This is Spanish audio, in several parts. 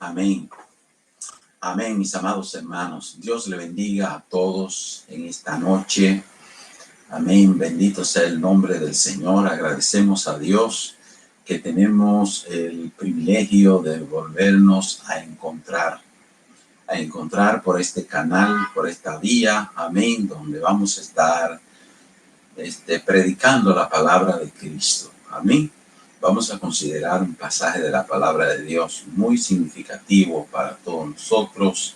Amén. Amén, mis amados hermanos. Dios le bendiga a todos en esta noche. Amén. Bendito sea el nombre del Señor. Agradecemos a Dios que tenemos el privilegio de volvernos a encontrar por este canal, por esta vía. Amén. Donde vamos a estar predicando la palabra de Cristo. Amén. Vamos a considerar un pasaje de la palabra de Dios muy significativo para todos nosotros.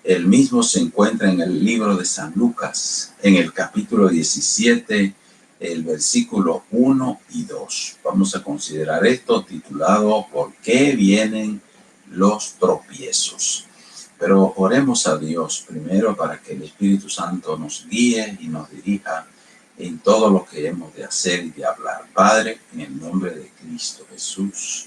El mismo se encuentra en el libro de San Lucas, en el capítulo 17, el versículo 1 y 2. Vamos a considerar esto titulado ¿Por qué vienen los tropiezos? Pero oremos a Dios primero para que el Espíritu Santo nos guíe y nos dirija en todo lo que hemos de hacer y de hablar. Padre, en el nombre de Cristo Jesús,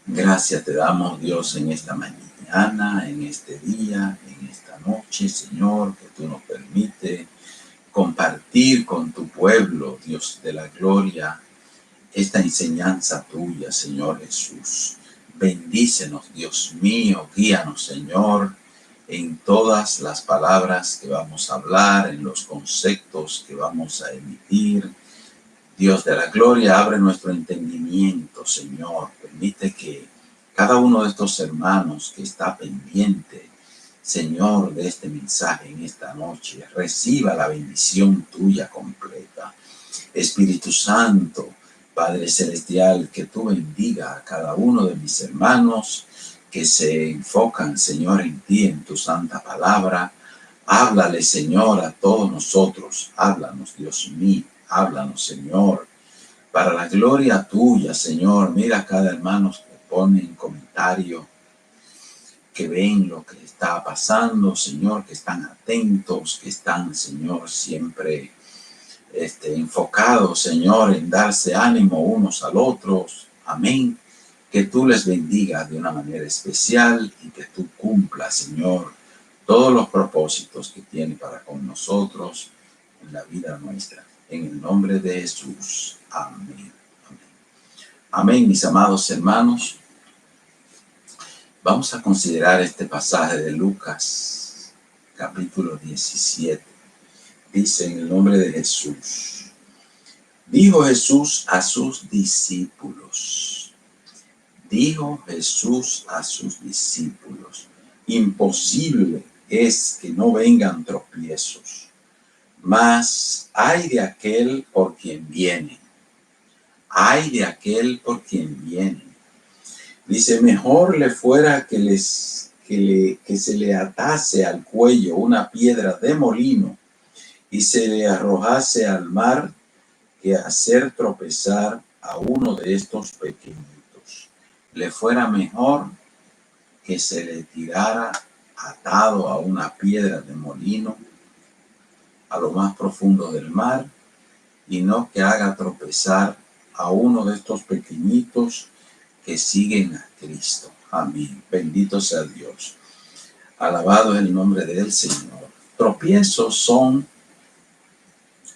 gracias te damos, Dios, en esta mañana, en este día, en esta noche, Señor, que tú nos permites compartir con tu pueblo, Dios de la gloria, esta enseñanza tuya, Señor Jesús. Bendícenos, Dios mío, guíanos, Señor, en todas las palabras que vamos a hablar, en los conceptos que vamos a emitir. Dios de la gloria, abre nuestro entendimiento, Señor. Permite que cada uno de estos hermanos que está pendiente, Señor, de este mensaje en esta noche, reciba la bendición tuya completa. Espíritu Santo, Padre Celestial, que tú bendiga a cada uno de mis hermanos que se enfocan, Señor, en ti, en tu santa palabra. Háblale, Señor, a todos nosotros. Háblanos, Dios mío. Háblanos, Señor, para la gloria tuya, Señor. Mira a cada hermano que pone en comentario, que ven lo que está pasando, Señor, que están atentos, que están, Señor, siempre enfocados, Señor, en darse ánimo unos al otros. Amén. Que tú les bendigas de una manera especial y que tú cumplas, Señor, todos los propósitos que tiene para con nosotros en la vida nuestra. En el nombre de Jesús. Amén. Amén. Amén, mis amados hermanos. Vamos a considerar este pasaje de Lucas, capítulo 17. Dice en el nombre de Jesús. Dijo Jesús a sus discípulos. Dijo Jesús a sus discípulos. Imposible es que no vengan tropiezos. Mas ay de aquel por quien viene. Ay de aquel por quien viene. Dice, mejor le fuera que se le atase al cuello una piedra de molino y se le arrojase al mar que hacer tropezar a uno de estos pequeñitos. Le fuera mejor que se le tirara atado a una piedra de molino a lo más profundo del mar y no que haga tropezar a uno de estos pequeñitos que siguen a Cristo. Amén. Bendito sea Dios. Alabado es el nombre del Señor. Tropiezos son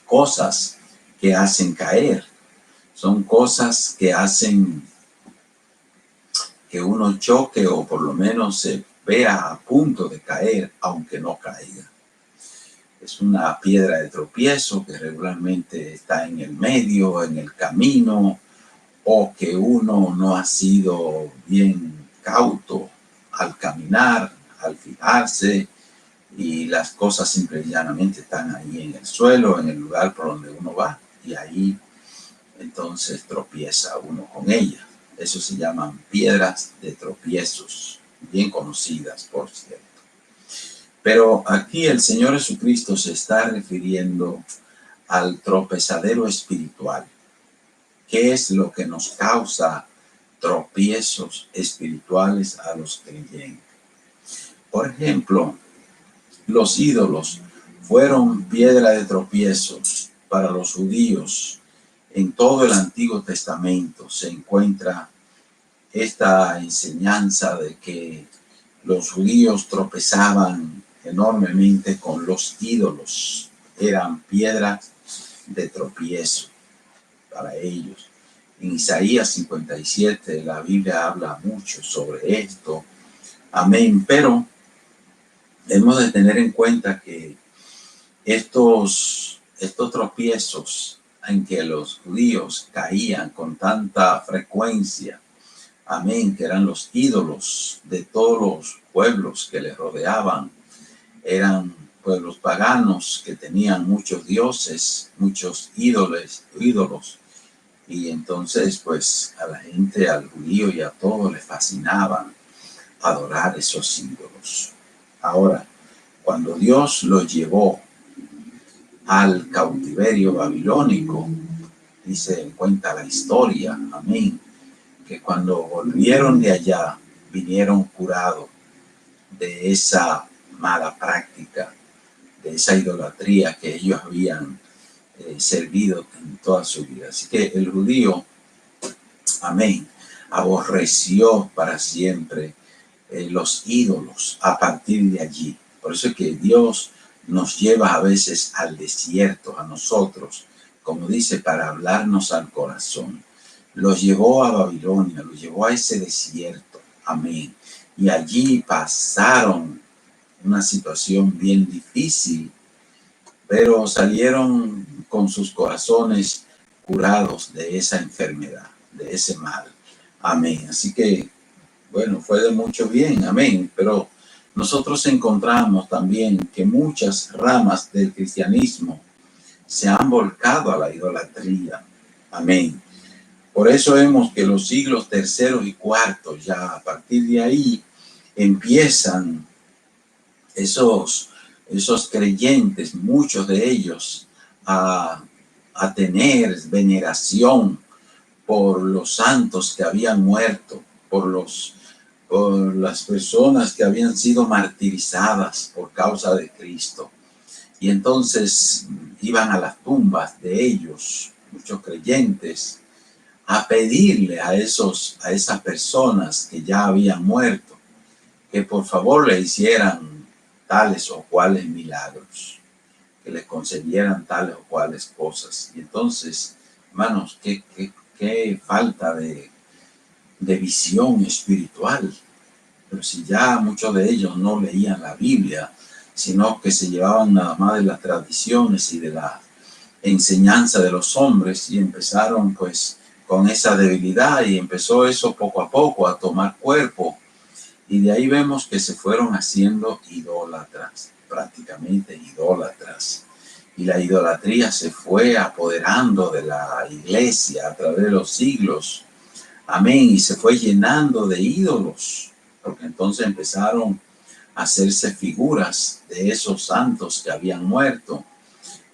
cosas que hacen caer. Son cosas que hacen que uno choque o por lo menos se vea a punto de caer, aunque no caiga. Es una piedra de tropiezo que regularmente está en el medio, en el camino, o que uno no ha sido bien cauto al caminar, al fijarse, y las cosas simple y llanamente están ahí en el suelo, en el lugar por donde uno va, y ahí entonces tropieza uno con ella. Eso se llaman piedras de tropiezos, bien conocidas, por cierto. Pero aquí el Señor Jesucristo se está refiriendo al tropezadero espiritual. ¿Qué es lo que nos causa tropiezos espirituales a los creyentes? Por ejemplo, los ídolos fueron piedra de tropiezos para los judíos. En todo el Antiguo Testamento se encuentra esta enseñanza de que los judíos tropezaban enormemente con los ídolos. Eran piedras de tropiezo para ellos. En Isaías 57 la Biblia habla mucho sobre esto. Amén. Pero hemos de tener en cuenta que estos tropiezos en que los judíos caían con tanta frecuencia, amén, que eran los ídolos de todos los pueblos que les rodeaban, eran pueblos paganos que tenían muchos dioses, muchos ídolos, y entonces pues a la gente, al judío y a todos les fascinaban adorar esos ídolos. Ahora, cuando Dios los llevó al cautiverio babilónico, dice en cuenta la historia, amén, que cuando volvieron de allá, vinieron curados de esa mala práctica, de esa idolatría que ellos habían servido en toda su vida. Así que el judío, amén, aborreció para siempre los ídolos a partir de allí. Por eso es que Dios nos lleva a veces al desierto, a nosotros, como dice, para hablarnos al corazón. Los llevó a Babilonia, los llevó a ese desierto, amén. Y allí pasaron una situación bien difícil, pero salieron con sus corazones curados de esa enfermedad, de ese mal. Amén. Así que, bueno, fue de mucho bien, amén. Pero nosotros encontramos también que muchas ramas del cristianismo se han volcado a la idolatría. Amén. Por eso vemos que los siglos terceros y cuartos, ya a partir de ahí, empiezan esos creyentes, muchos de ellos, a tener veneración por los santos que habían muerto, por las personas que habían sido martirizadas por causa de Cristo. Y entonces iban a las tumbas de ellos, muchos creyentes, a pedirle a esas personas que ya habían muerto, que por favor le hicieran tales o cuales milagros, que les concedieran tales o cuales cosas. Y entonces, hermanos, qué falta de visión espiritual. Pero si ya muchos de ellos no leían la Biblia, sino que se llevaban nada más de las tradiciones y de la enseñanza de los hombres, y empezaron pues con esa debilidad, y empezó eso poco a poco a tomar cuerpo, y de ahí vemos que se fueron haciendo idólatras, prácticamente idólatras, y la idolatría se fue apoderando de la iglesia a través de los siglos, amén, y se fue llenando de ídolos, porque entonces empezaron a hacerse figuras de esos santos que habían muerto,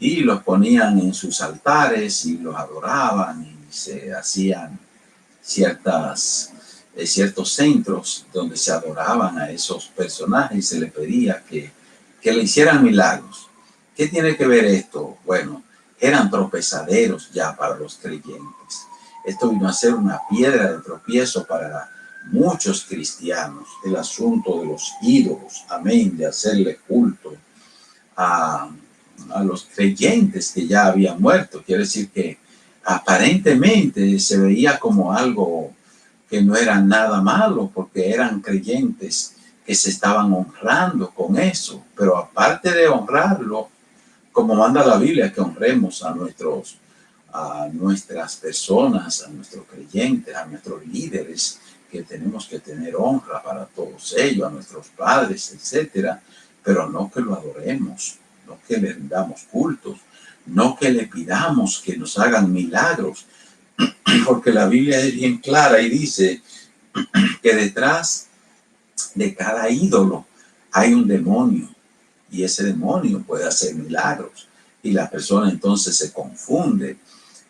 y los ponían en sus altares y los adoraban, y se hacían ciertos centros donde se adoraban a esos personajes y se les pedía que le hicieran milagros. ¿Qué tiene que ver esto? Bueno, eran tropezaderos ya para los creyentes. Esto vino a ser una piedra de tropiezo para muchos cristianos, el asunto de los ídolos, amén, de hacerle culto a los creyentes que ya habían muerto. Quiere decir que aparentemente se veía como algo que no era nada malo, porque eran creyentes que se estaban honrando con eso. Pero aparte de honrarlo, como manda la Biblia, que honremos a nuestras personas, a nuestros creyentes, a nuestros líderes, que tenemos que tener honra para todos ellos, a nuestros padres, etcétera, pero no que lo adoremos, no que le rindamos cultos, no que le pidamos que nos hagan milagros, porque la Biblia es bien clara y dice que detrás de cada ídolo hay un demonio, y ese demonio puede hacer milagros, y la persona entonces se confunde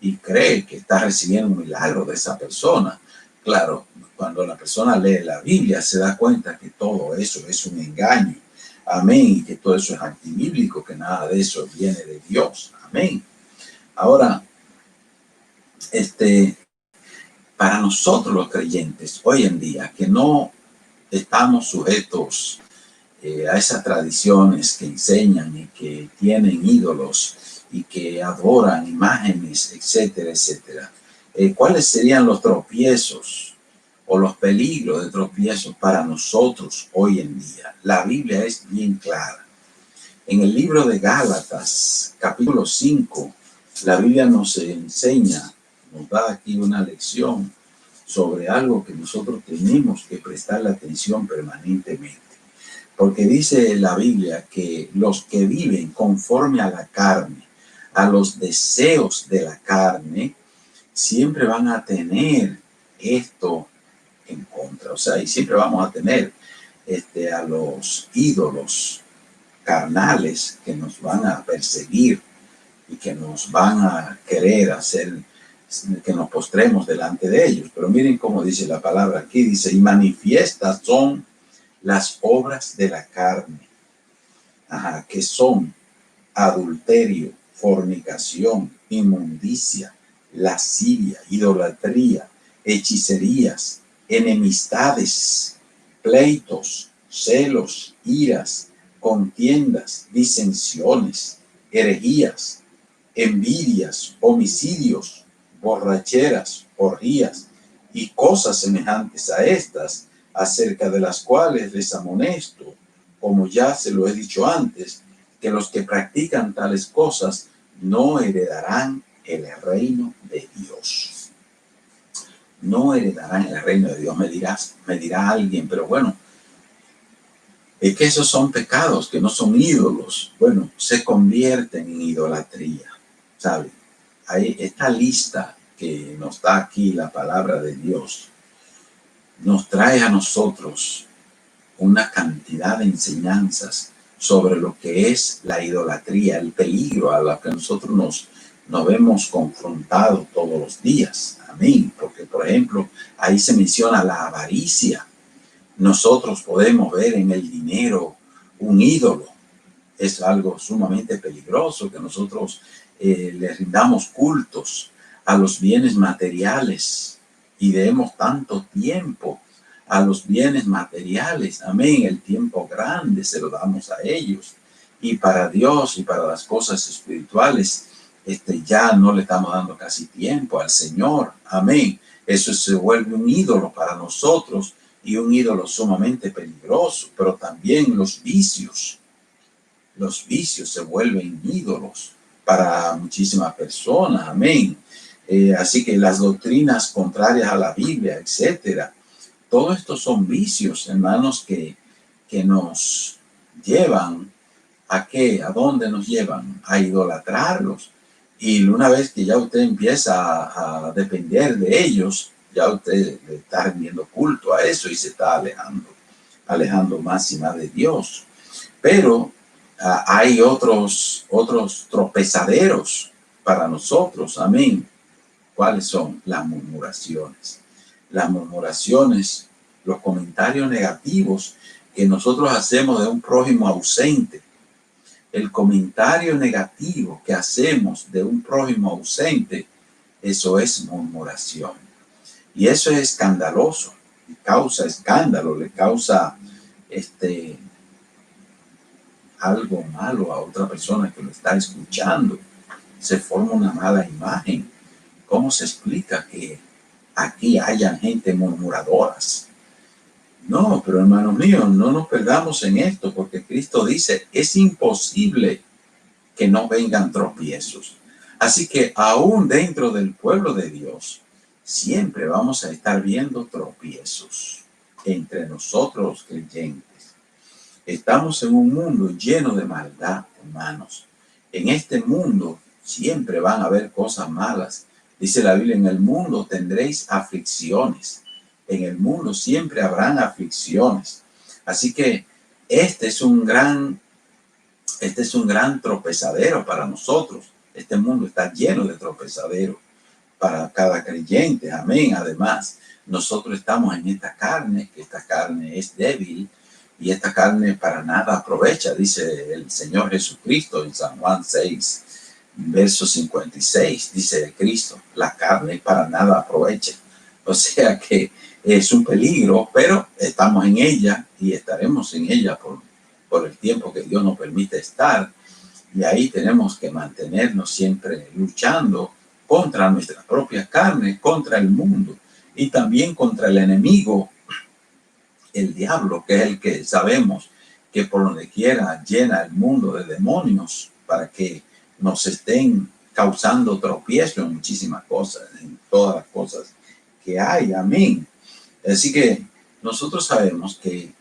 y cree que está recibiendo un milagro de esa persona. Claro, cuando la persona lee la Biblia se da cuenta que todo eso es un engaño, amén, y que todo eso es antibíblico, que nada de eso viene de Dios, amén. Ahora, para nosotros los creyentes hoy en día, que no estamos sujetos a esas tradiciones que enseñan y que tienen ídolos y que adoran imágenes, etcétera, etcétera, ¿Cuáles serían los tropiezos o los peligros de tropiezos para nosotros hoy en día? La Biblia es bien clara. En el libro de Gálatas, capítulo 5, la Biblia nos enseña, nos da aquí una lección sobre algo que nosotros tenemos que prestarle atención permanentemente. Porque dice la Biblia que los que viven conforme a la carne, a los deseos de la carne, siempre van a tener esto en contra. O sea, y siempre vamos a tener a los ídolos carnales que nos van a perseguir y que nos van a querer hacer que nos postremos delante de ellos. Pero miren cómo dice la palabra aquí, dice, y manifiestas son las obras de la carne, que son adulterio, fornicación, inmundicia, lascivia, idolatría, hechicerías, enemistades, pleitos, celos, iras, contiendas, disensiones, herejías, envidias, homicidios, borracheras, orgías y cosas semejantes a estas, acerca de las cuales les amonesto, como ya se lo he dicho antes, que los que practican tales cosas no heredarán el reino de Dios. No heredarán el reino de Dios, me dirá alguien, pero bueno, es que esos son pecados, que no son ídolos. Bueno, se convierten en idolatría, ¿sabe? Hay esta lista que nos da aquí la palabra de Dios, nos trae a nosotros una cantidad de enseñanzas sobre lo que es la idolatría, el peligro a lo que nosotros nos vemos confrontados todos los días. Amén. Porque, por ejemplo, ahí se menciona la avaricia. Nosotros podemos ver en el dinero un ídolo. Es algo sumamente peligroso que nosotros le rindamos cultos a los bienes materiales y demos tanto tiempo a los bienes materiales. Amén. El tiempo grande se lo damos a ellos. Y para Dios y para las cosas espirituales, ya no le estamos dando casi tiempo al Señor. Amén. Eso se vuelve un ídolo para nosotros y un ídolo sumamente peligroso. Pero también los vicios se vuelven ídolos para muchísimas personas. Amén. Así que las doctrinas contrarias a la Biblia, etcétera. Todo esto son vicios, hermanos, que nos llevan ¿a qué? ¿A dónde nos llevan? A idolatrarlos. Y una vez que ya usted empieza a depender de ellos, ya usted le está rendiendo culto a eso y se está alejando más y más de Dios. Pero hay otros tropezaderos para nosotros. Amén. ¿Cuáles son? Las murmuraciones. Las murmuraciones, los comentarios negativos que nosotros hacemos de un prójimo ausente. El comentario negativo que hacemos de un prójimo ausente, eso es murmuración. Y eso es escandaloso, causa escándalo, le causa algo malo a otra persona que lo está escuchando. Se forma una mala imagen. ¿Cómo se explica que aquí hayan gente murmuradoras? No, pero hermanos míos, no nos perdamos en esto, porque Cristo dice, es imposible que no vengan tropiezos. Así que aún dentro del pueblo de Dios, siempre vamos a estar viendo tropiezos entre nosotros los creyentes. Estamos en un mundo lleno de maldad, hermanos. En este mundo siempre van a haber cosas malas. Dice la Biblia, en el mundo tendréis aflicciones. En el mundo siempre habrán aflicciones. Así que este es un gran tropezadero para nosotros. Este mundo está lleno de tropezaderos para cada creyente. Amén. Además, nosotros estamos en esta carne, que esta carne es débil y esta carne para nada aprovecha, dice el Señor Jesucristo en San Juan 6, verso 56, dice Cristo, la carne para nada aprovecha. O sea que es un peligro, pero estamos en ella y estaremos en ella por el tiempo que Dios nos permite estar. Y ahí tenemos que mantenernos siempre luchando contra nuestra propia carne, contra el mundo y también contra el enemigo, el diablo, que es el que sabemos que por donde quiera llena el mundo de demonios para que nos estén causando tropiezo en muchísimas cosas, en todas las cosas que hay. Amén. Así que nosotros sabemos que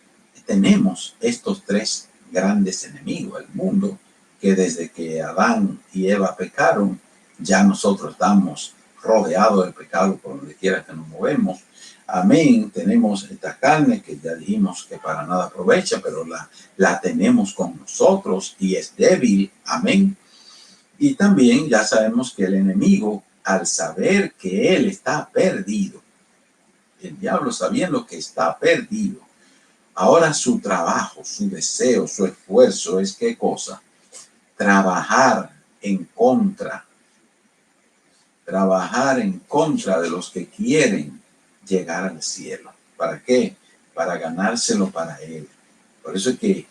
tenemos estos tres grandes enemigos. El mundo, que desde que Adán y Eva pecaron, ya nosotros estamos rodeados del pecado por donde quiera que nos movemos. Amén. Tenemos esta carne que ya dijimos que para nada aprovecha, pero la tenemos con nosotros y es débil. Amén. Y también ya sabemos que el enemigo, al saber que él está perdido, el diablo sabiendo que está perdido, ahora su trabajo, su deseo, su esfuerzo es ¿qué cosa? Trabajar en contra de los que quieren llegar al cielo. ¿Para qué? Para ganárselo para él. Por eso es que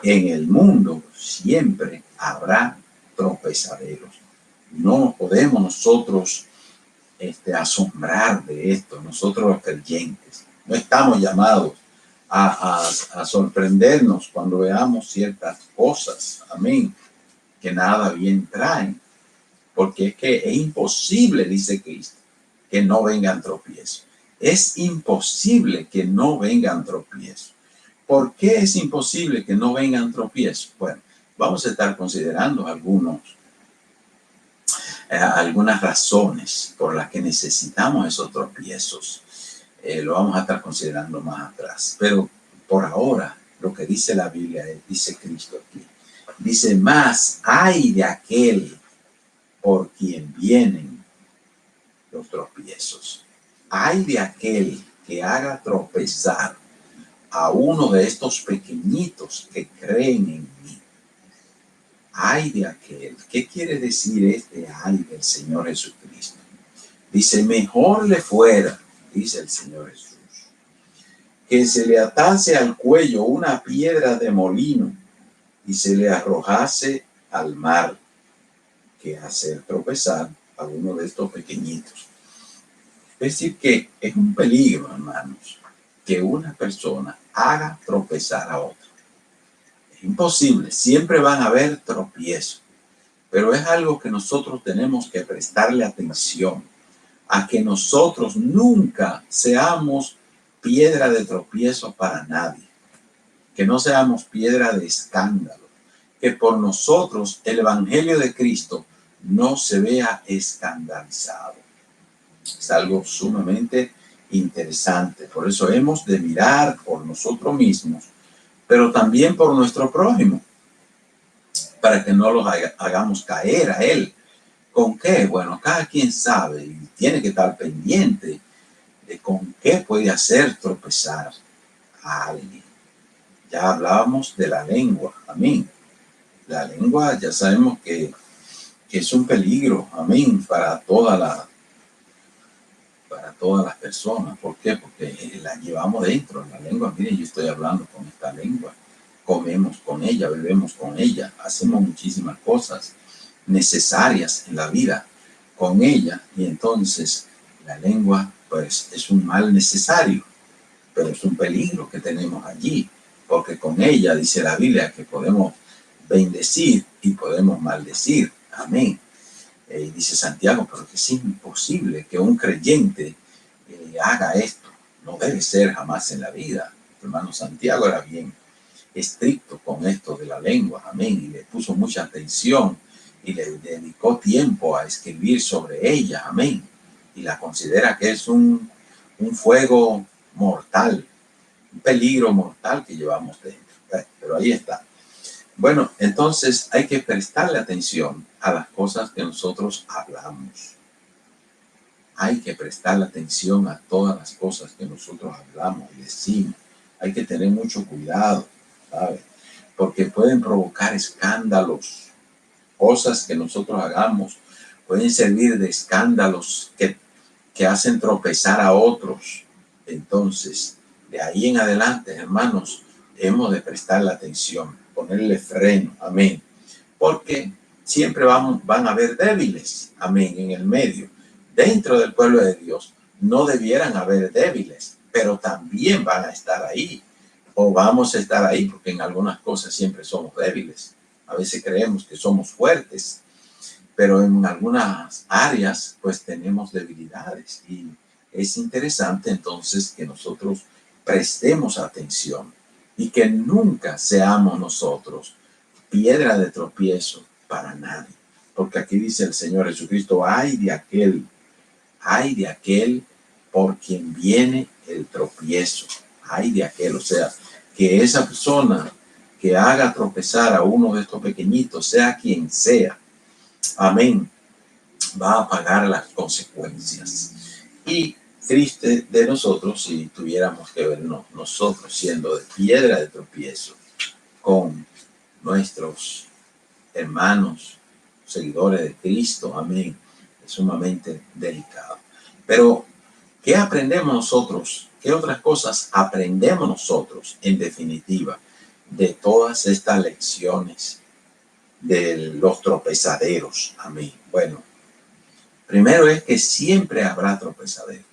en el mundo siempre habrá tropezaderos. No podemos nosotros asombrar de esto, nosotros los creyentes. No estamos llamados a sorprendernos cuando veamos ciertas cosas, amén, que nada bien traen, porque es que es imposible, dice Cristo, que no vengan tropiezos. Es imposible que no vengan tropiezos. ¿Por qué es imposible que no vengan tropiezos? Bueno, vamos a estar considerando algunas razones por las que necesitamos esos tropiezos. Lo vamos a estar considerando más atrás. Pero por ahora, lo que dice la Biblia, dice Cristo aquí. Dice, más hay de aquel por quien vienen los tropiezos. Hay de aquel que haga tropezar a uno de estos pequeñitos que creen en mí. Ay de aquel. ¿Qué quiere decir este ay del Señor Jesucristo? Dice, mejor le fuera, dice el Señor Jesús, que se le atase al cuello una piedra de molino y se le arrojase al mar, que hacer tropezar a uno de estos pequeñitos. Es decir, que es un peligro, hermanos, que una persona haga tropezar a otra. Es imposible, siempre van a haber tropiezos, pero es algo que nosotros tenemos que prestarle atención, a que nosotros nunca seamos piedra de tropiezo para nadie, que no seamos piedra de escándalo, que por nosotros el Evangelio de Cristo no se vea escandalizado. Es algo sumamente interesante. Por eso hemos de mirar por nosotros mismos, pero también por nuestro prójimo, para que no los hagamos caer a él. ¿Con qué? Bueno, cada quien sabe y tiene que estar pendiente de con qué puede hacer tropezar a alguien. Ya hablábamos de la lengua, amén. La lengua ya sabemos que es un peligro, amén, para todas las personas. ¿Por qué? Porque la llevamos dentro, la lengua. Miren, yo estoy hablando con esta lengua, comemos con ella, bebemos con ella, hacemos muchísimas cosas necesarias en la vida con ella, y entonces la lengua pues es un mal necesario, pero es un peligro que tenemos allí, porque con ella dice la Biblia que podemos bendecir y podemos maldecir, amén. Dice Santiago, pero que es imposible que un creyente haga esto, no debe ser jamás en la vida. El hermano Santiago era bien estricto con esto de la lengua, amén, y le puso mucha atención y le dedicó tiempo a escribir sobre ella, amén, y la considera que es un fuego mortal, un peligro mortal que llevamos dentro. Pero ahí está. Bueno, entonces hay que prestarle atención a las cosas que nosotros hablamos. Hay que prestarle atención a todas las cosas que nosotros hablamos y decimos. Hay que tener mucho cuidado, ¿sabes? Porque pueden provocar escándalos. Cosas que nosotros hagamos pueden servir de escándalos que hacen tropezar a otros. Entonces, de ahí en adelante, hermanos, hemos de prestarle atención, ponerle freno, amén. Porque siempre van a haber débiles, amén, en el medio. Dentro del pueblo de Dios no debieran haber débiles, pero también van a estar ahí, o vamos a estar ahí, porque en algunas cosas siempre somos débiles. A veces creemos que somos fuertes, pero en algunas áreas pues tenemos debilidades, y es interesante entonces que nosotros prestemos atención y que nunca seamos nosotros piedra de tropiezo para nadie. Porque aquí dice el Señor Jesucristo, ay de aquel por quien viene el tropiezo, ay de aquel, o sea, que esa persona que haga tropezar a uno de estos pequeñitos, sea quien sea, amén, va a pagar las consecuencias. Y triste de nosotros si tuviéramos que vernos nosotros siendo de piedra de tropiezo con nuestros hermanos, seguidores de Cristo, amén. Es sumamente delicado. Pero, ¿qué aprendemos nosotros? ¿Qué otras cosas aprendemos nosotros, en definitiva, de todas estas lecciones de los tropezaderos? Amén. Bueno, primero es que siempre habrá tropezaderos.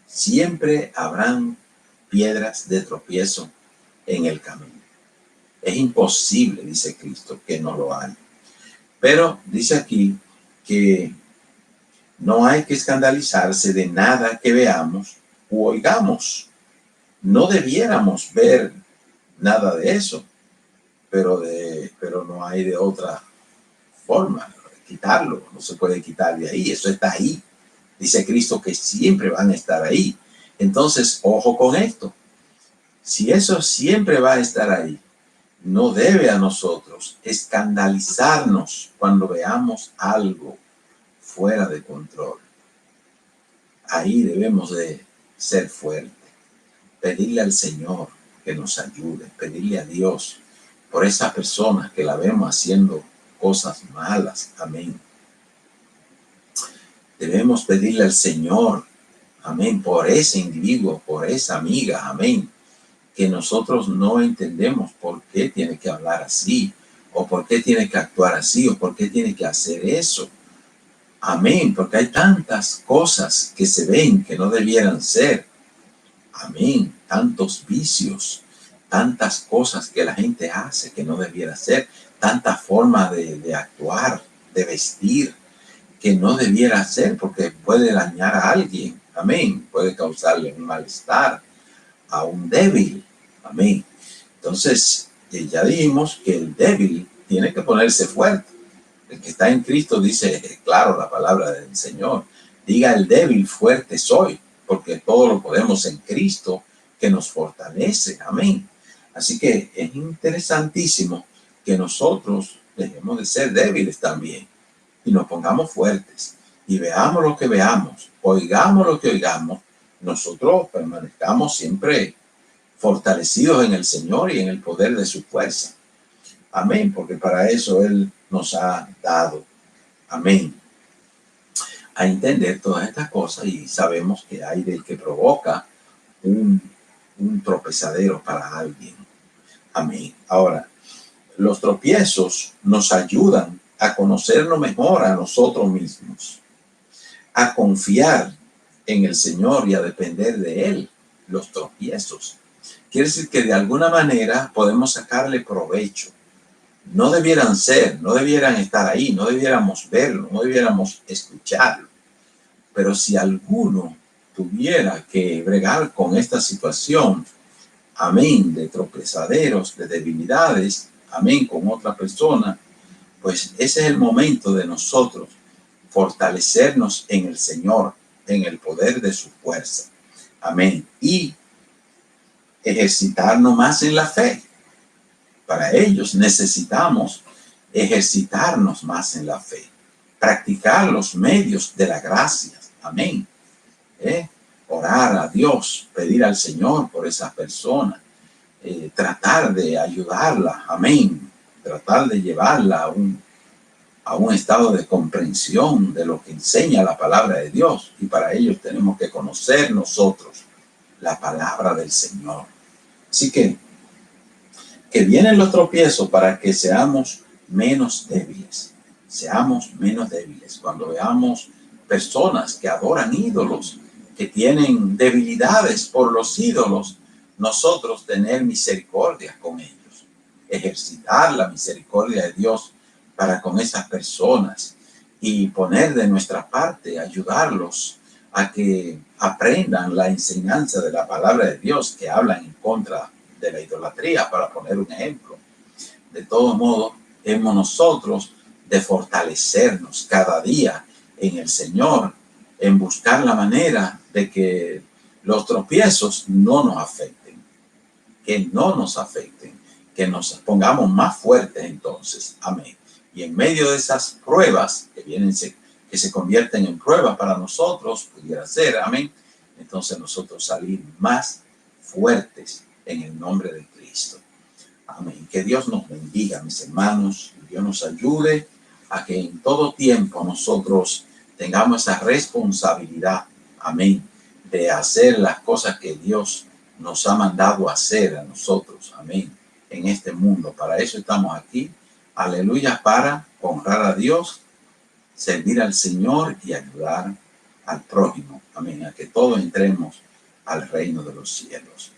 Siempre habrán piedras de tropiezo en el camino. Es imposible, dice Cristo, que no lo haya. Pero dice aquí que no hay que escandalizarse de nada que veamos u oigamos. No debiéramos ver nada de eso, pero no hay de otra forma. Quitarlo, no se puede quitar de ahí, eso está ahí. Dice Cristo que siempre van a estar ahí. Entonces, ojo con esto. Si eso siempre va a estar ahí, no debe a nosotros escandalizarnos cuando veamos algo fuera de control. Ahí debemos de ser fuertes, pedirle al Señor que nos ayude, pedirle a Dios por esas personas que la vemos haciendo cosas malas. Amén. Debemos pedirle al Señor, amén, por ese individuo, por esa amiga, amén, que nosotros no entendemos por qué tiene que hablar así, o por qué tiene que actuar así, o por qué tiene que hacer eso. Amén, porque hay tantas cosas que se ven que no debieran ser. Amén, tantos vicios, tantas cosas que la gente hace que no debiera ser, tanta forma de actuar, de vestir, que no debiera ser porque puede dañar a alguien. Amén, puede causarle un malestar a un débil. Amén. Entonces, ya dijimos que el débil tiene que ponerse fuerte. El que está en Cristo dice, claro, la palabra del Señor. Diga el débil, fuerte soy, porque todo lo podemos en Cristo que nos fortalece. Amén. Así que es interesantísimo que nosotros dejemos de ser débiles también y nos pongamos fuertes y veamos lo que veamos, oigamos lo que oigamos, nosotros permanezcamos siempre fortalecidos en el Señor y en el poder de su fuerza. Amén, porque para eso Él nos ha dado. Amén. A entender todas estas cosas, y sabemos que hay del que provoca un tropezadero para alguien. Amén. Ahora, los tropiezos nos ayudan a conocernos mejor a nosotros mismos, a confiar en el Señor y a depender de Él. Los tropiezos quiere decir que de alguna manera podemos sacarle provecho. No debieran ser, no debieran estar ahí, no debiéramos verlo, no debiéramos escucharlo. Pero si alguno tuviera que bregar con esta situación, amén, de tropezaderos, de debilidades, amén, con otra persona, pues ese es el momento de nosotros fortalecernos en el Señor, en el poder de su fuerza. Amén. Y ejercitarnos más en la fe. Para ellos necesitamos ejercitarnos más en la fe, practicar los medios de la gracia. Amén. Orar a Dios, pedir al Señor por esa persona, tratar de ayudarla. Amén. Tratar de llevarla a un estado de comprensión de lo que enseña la palabra de Dios. Y para ello tenemos que conocer nosotros la palabra del Señor. Así que vienen los tropiezos para que seamos menos débiles, seamos menos débiles. Cuando veamos personas que adoran ídolos, que tienen debilidades por los ídolos, nosotros tener misericordia con ellos, ejercitar la misericordia de Dios para con esas personas y poner de nuestra parte, ayudarlos a que aprendan la enseñanza de la palabra de Dios, que hablan en contra de la idolatría, para poner un ejemplo. De todo modo, hemos nosotros de fortalecernos cada día en el Señor, en buscar la manera de que los tropiezos no nos afecten, que no nos afecten, que nos pongamos más fuertes entonces. Amén. Y en medio de esas pruebas que vienen, que se convierten en pruebas para nosotros, pudiera ser, amén, entonces nosotros salir más fuertes en el nombre de Cristo. Amén. Que Dios nos bendiga, mis hermanos. Que Dios nos ayude a que en todo tiempo nosotros tengamos esa responsabilidad, amén, de hacer las cosas que Dios nos ha mandado hacer a nosotros, amén, en este mundo. Para eso estamos aquí, aleluya, para honrar a Dios, servir al Señor y ayudar al prójimo, amén, a que todos entremos al reino de los cielos.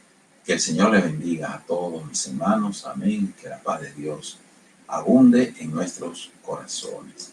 Que el Señor les bendiga a todos mis hermanos, amén, que la paz de Dios abunde en nuestros corazones.